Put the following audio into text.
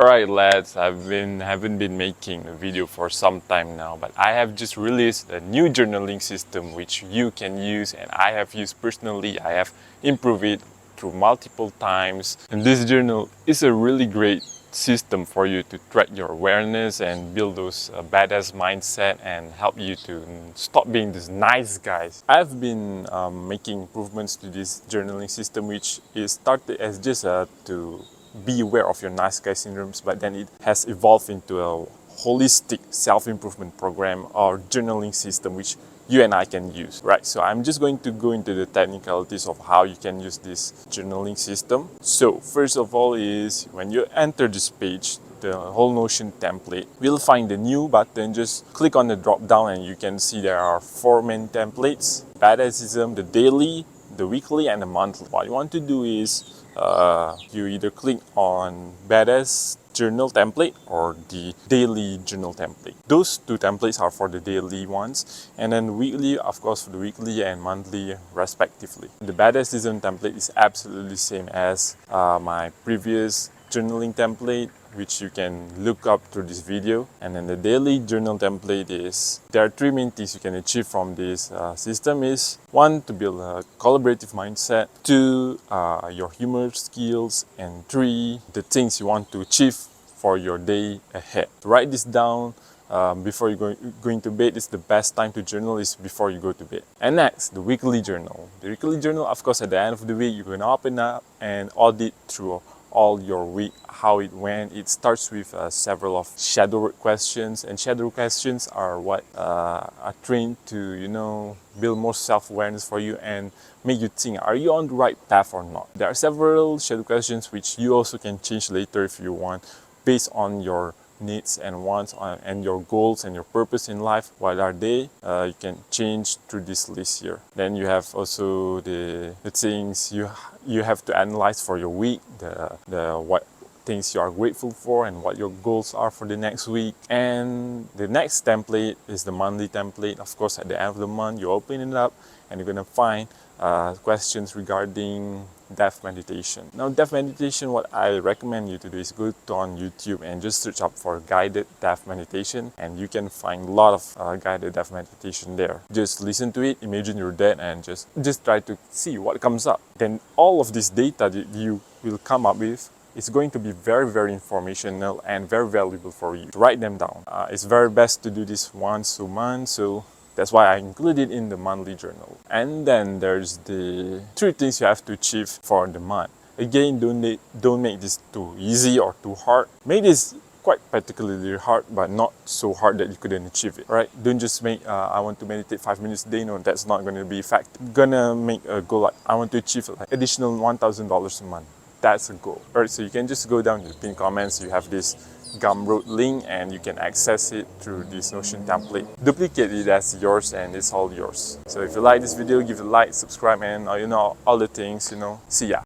Alright lads, haven't been making a video for some time now, but I have just released a new journaling system which you can use and I have used personally. I have improved it through multiple times, and this journal is a really great system for you to track your awareness and build those badass mindset and help you to stop being this nice guys. I've been making improvements to this journaling system, which is started as just to be aware of your nice guy syndromes, but then it has evolved into a holistic self-improvement program or journaling system which you and I can use, right? So I'm just going to go into the technicalities of how you can use this journaling system. So first of all is when you enter this page, the whole Notion template, we'll find the new button. Just click on the drop down and you can see there are 4 main templates: Badassism, the daily, the weekly, and the monthly. What you want to do is you either click on Badass journal template or the daily journal template. Those 2 templates are for the daily ones, and then weekly, of course, for the weekly and monthly respectively. The Badassism template is absolutely same as my previous journaling template, which you can look up through this video. And then the daily journal template is, there are 3 main things you can achieve from this system is 1, to build a collaborative mindset, 2, your humor skills, and 3, the things you want to achieve for your day ahead. Write this down before you're going to bed. It's the best time to journal is before you go to bed. And next, the weekly journal. The weekly journal, of course, at the end of the week, you're going to open up and audit through all your week, how it went. It starts with several of shadow work questions, and shadow work questions are what are trained to build more self-awareness for you and make you think, are you on the right path or not? There are several shadow questions which you also can change later if you want, based on your needs and wants and your goals and your purpose in life. What are they? You can change through this list here. Then you have also the things you have to analyze for your week, the what things you are grateful for and what your goals are for the next week. And the next template is the monthly template. Of course, at the end of the month, you open it up and you're gonna find questions regarding death meditation. Now, death meditation, what I recommend you to do is go on YouTube and just search up for guided death meditation, and you can find a lot of guided death meditation there. Just listen to it, imagine you're dead, and just try to see what comes up. Then all of this data that you will come up with is going to be very, very informational and very valuable for you. Write them down. It's very best to do this once a month, so that's why I included in the monthly journal. And then there's the 3 things you have to achieve for the month. Again, don't make this too easy or too hard. Make this quite particularly hard, but not so hard that you couldn't achieve it, right? Don't just make, I want to meditate 5 minutes a day. No, that's not going to be effective. Gonna make a goal like, I want to achieve like additional $1,000 a month. That's a goal. Alright, so you can just go down to the pinned comments. You have this Gumroad link and you can access it through this Notion template. Duplicate it as yours and it's all yours. So if you like this video, give it a like, subscribe, and all the things, see ya.